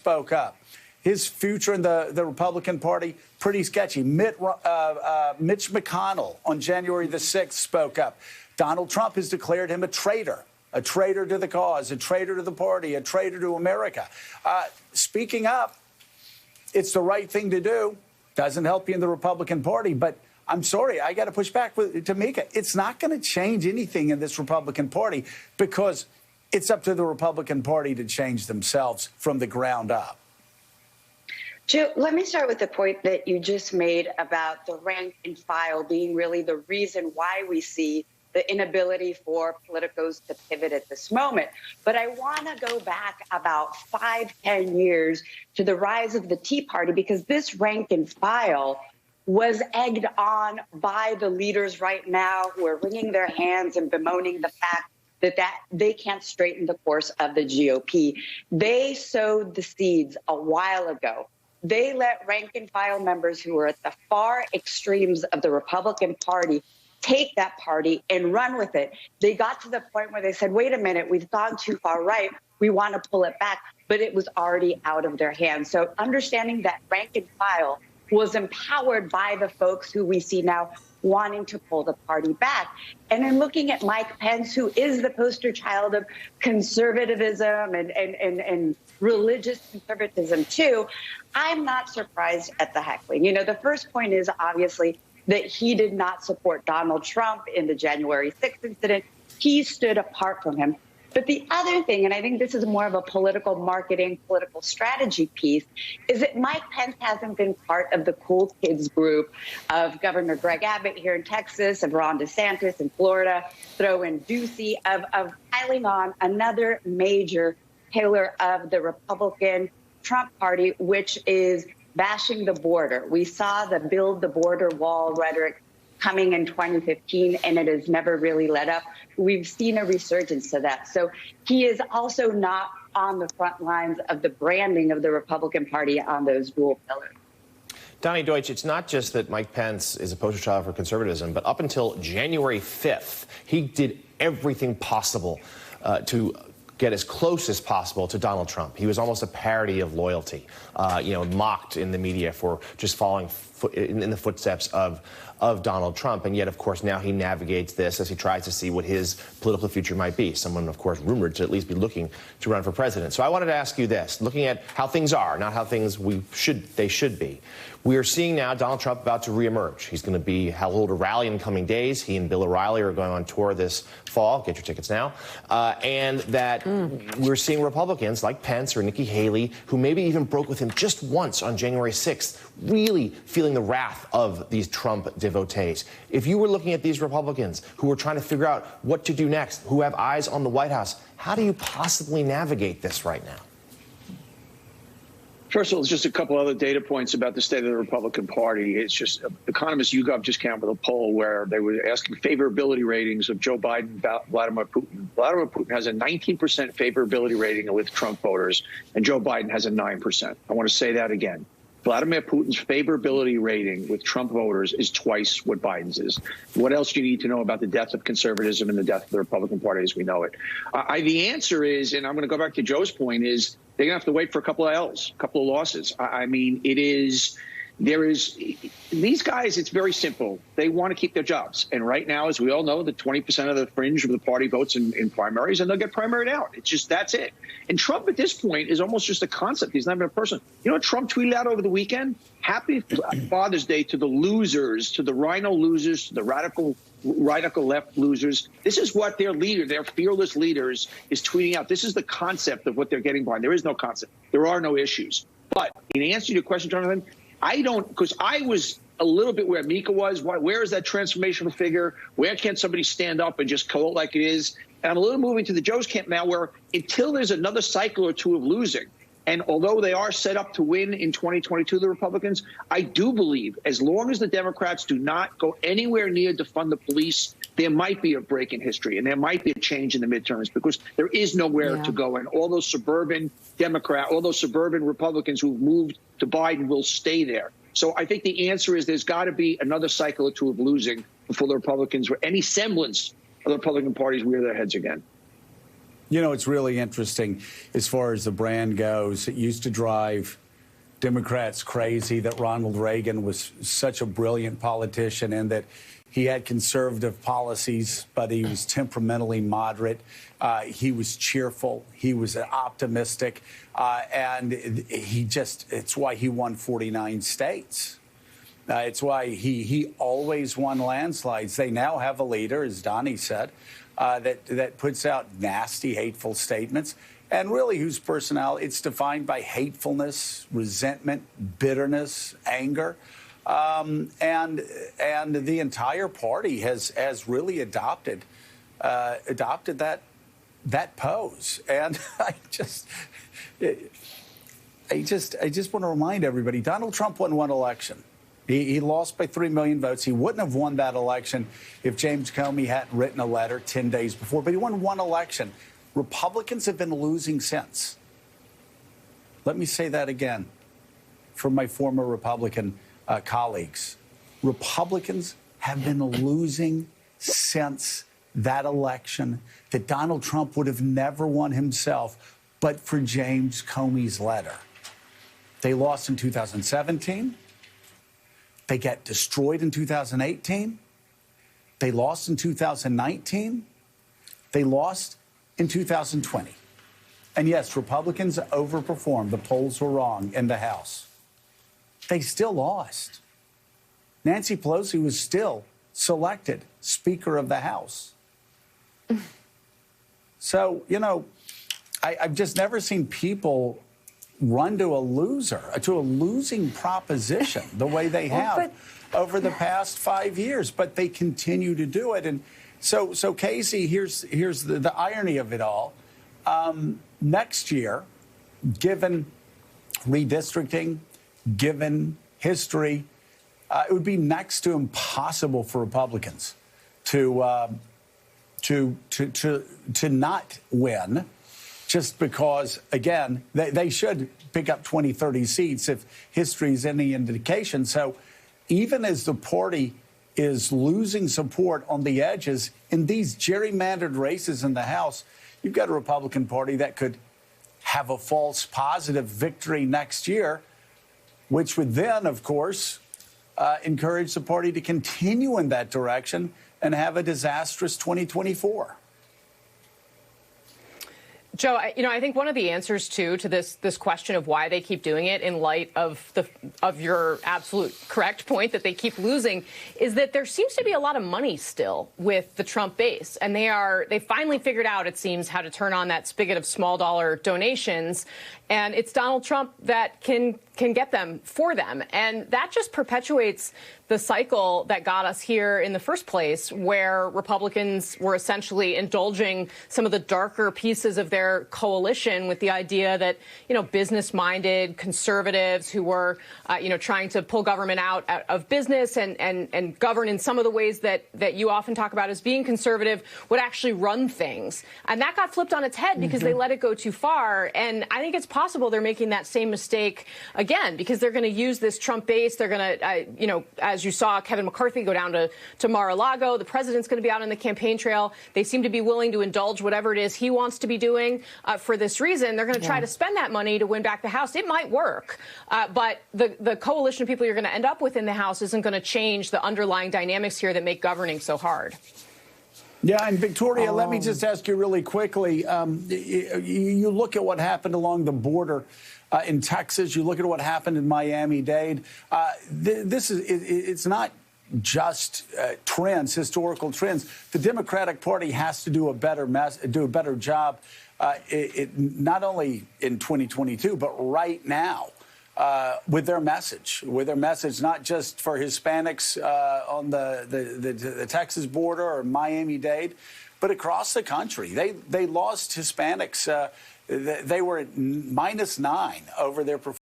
spoke up. His future in the Republican Party, pretty sketchy. Mitch McConnell on January the 6th spoke up. Donald Trump has declared him a traitor to the cause, a traitor to the party, a traitor to America. Speaking up, it's the right thing to do. Doesn't help you in the Republican Party, but I'm sorry, I got to push back with Tamika. It's not going to change anything in this Republican Party because it's up to the Republican Party to change themselves from the ground up. Joe, let me start with the point that you just made about the rank and file being really the reason why we see the inability for politicos to pivot at this moment. But I want to go back about 5-10 years to the rise of the Tea Party, because this rank and file was egged on by the leaders right now who are wringing their hands and bemoaning the fact that they can't straighten the course of the GOP. They sowed the seeds a while ago. They let rank and file members who were at the far extremes of the Republican Party take that party and run with it. They got to the point where they said, wait a minute, we've gone too far right. We want to pull it back. But it was already out of their hands. So understanding that rank and file was empowered by the folks who we see now wanting to pull the party back. And then looking at Mike Pence, who is the poster child of conservatism and religious conservatism too, I'm not surprised at the heckling. You know, the first point is obviously that he did not support Donald Trump in the January 6th incident. He stood apart from him. But the other thing, and I think this is more of a political marketing, political strategy piece, is that Mike Pence hasn't been part of the cool kids group of Governor Greg Abbott here in Texas, of Ron DeSantis in Florida, throw in Ducey, of piling on another major pillar of the Republican Trump party, which is bashing the border. We saw the build the border wall rhetoric coming in 2015, and it has never really let up. We've seen a resurgence to that. So he is also not on the front lines of the branding of the Republican Party on those dual pillars. Donnie Deutsch, it's not just that Mike Pence is a poster child for conservatism, but up until January 5th, he did everything possible to get as close as possible to Donald Trump. He was almost a parody of loyalty, mocked in the media for just following in the footsteps of Donald Trump. And yet, of course, now he navigates this as he tries to see what his political future might be. Someone, of course, rumored to at least be looking to run for president. So I wanted to ask you this, looking at how things are, not how things they should be. We are seeing now Donald Trump about to reemerge. He's going to be held a rally in the coming days. He and Bill O'Reilly are going on tour this fall. Get your tickets now. And that we're seeing Republicans like Pence or Nikki Haley, who maybe even broke with him just once on January 6th, really feeling the wrath of these Trump devotees. If you were looking at these Republicans who were trying to figure out what to do next, who have eyes on the White House, how do you possibly navigate this right now? First of all, just a couple other data points about the state of the Republican Party. It's just economist YouGov just came out with a poll where they were asking favorability ratings of Joe Biden about Vladimir Putin. Vladimir Putin has a 19% favorability rating with Trump voters, and Joe Biden has a 9%. I want to say that again. Vladimir Putin's favorability rating with Trump voters is twice what Biden's is. What else do you need to know about the death of conservatism and the death of the Republican Party as we know it? The answer is, and I'm going to go back to Joe's point, is they're going to have to wait for a couple of L's, a couple of losses. I mean, these guys, it's very simple. They want to keep their jobs. And right now, as we all know, the 20% of the fringe of the party votes in primaries, and they'll get primaried out. It's just, that's it. And Trump at this point is almost just a concept. He's not even a person. You know what Trump tweeted out over the weekend? Happy Father's Day to the losers, to the rhino losers, to the radical left losers. This is what their leader, their fearless leaders, is tweeting out. This is the concept of what they're getting behind. There is no concept. There are no issues. But in answer to your question, Jonathan, I don't, because I was a little bit where Mika was. Where is that transformational figure? Where can't somebody stand up and just call it like it is? And I'm a little moving to the Joe's camp now, where until there's another cycle or two of losing, and although they are set up to win in 2022, the Republicans, I do believe as long as the Democrats do not go anywhere near defund the police, there might be a break in history and there might be a change in the midterms, because there is nowhere to go. And all those suburban Republicans who've moved to Biden will stay there. So I think the answer is there's got to be another cycle or two of losing before the Republicans, or any semblance of the Republican parties, rear their heads again. You know, it's really interesting as far as the brand goes. It used to drive Democrats crazy that Ronald Reagan was such a brilliant politician and that he had conservative policies, but he was temperamentally moderate. He was cheerful. He was optimistic. And it's why he won 49 states. It's why he always won landslides. They now have a leader, as Donnie said, that puts out nasty, hateful statements. And really, whose personality, it's defined by hatefulness, resentment, bitterness, anger. And the entire party has really adopted that pose. And I just want to remind everybody, Donald Trump won one election. He lost by 3 million votes. He wouldn't have won that election if James Comey hadn't written a letter 10 days before. But he won one election. Republicans have been losing since. Let me say that again for my former Republican colleagues. Republicans have been losing since that election that Donald Trump would have never won himself but for James Comey's letter. They lost in 2017. They got destroyed in 2018. They lost in 2019. They lost in 2020. And yes, Republicans overperformed. The polls were wrong in the House. They still lost. Nancy Pelosi was still selected Speaker of the House. So, you know, I've just never seen people run to a losing proposition the way they have over the past 5 years, but they continue to do it. And so Casey, here's the irony of it all. Next year, given redistricting, given history, it would be next to impossible for Republicans to not win, just because, again, they should pick up 20, 30 seats if history is any indication. So even as the party is losing support on the edges in these gerrymandered races in the House, you've got a Republican Party that could have a false positive victory next year, which would then, of course, encourage the party to continue in that direction and have a disastrous 2024. Joe, I think one of the answers to this question of why they keep doing it, in light of your absolute correct point that they keep losing, is that there seems to be a lot of money still with the Trump base, and they finally figured out, it seems, how to turn on that spigot of small dollar donations, and it's Donald Trump that can get them for them, and that just perpetuates the cycle that got us here in the first place, where Republicans were essentially indulging some of the darker pieces of their coalition with the idea that, business-minded conservatives who were, trying to pull government out of business and govern in some of the ways that you often talk about as being conservative would actually run things. And that got flipped on its head because they let it go too far. And I think it's possible they're making that same mistake again, because they're going to use this Trump base. They're going to, as you saw Kevin McCarthy go down to Mar-a-Lago. The president's going to be out on the campaign trail. They seem to be willing to indulge whatever it is he wants to be doing for this reason. They're going to try to spend that money to win back the House. It might work, but the coalition of people you're going to end up with in the House isn't going to change the underlying dynamics here that make governing so hard. Yeah, and Victoria, let me just ask you really quickly. You look at what happened along the border in Texas. You look at what happened in Miami-Dade. It's not just trends, historical trends. The Democratic Party has to do a better job, not only in 2022, but right now. With their message, not just for Hispanics on the Texas border or Miami-Dade, but across the country. They lost Hispanics. They were at -9 over their performance.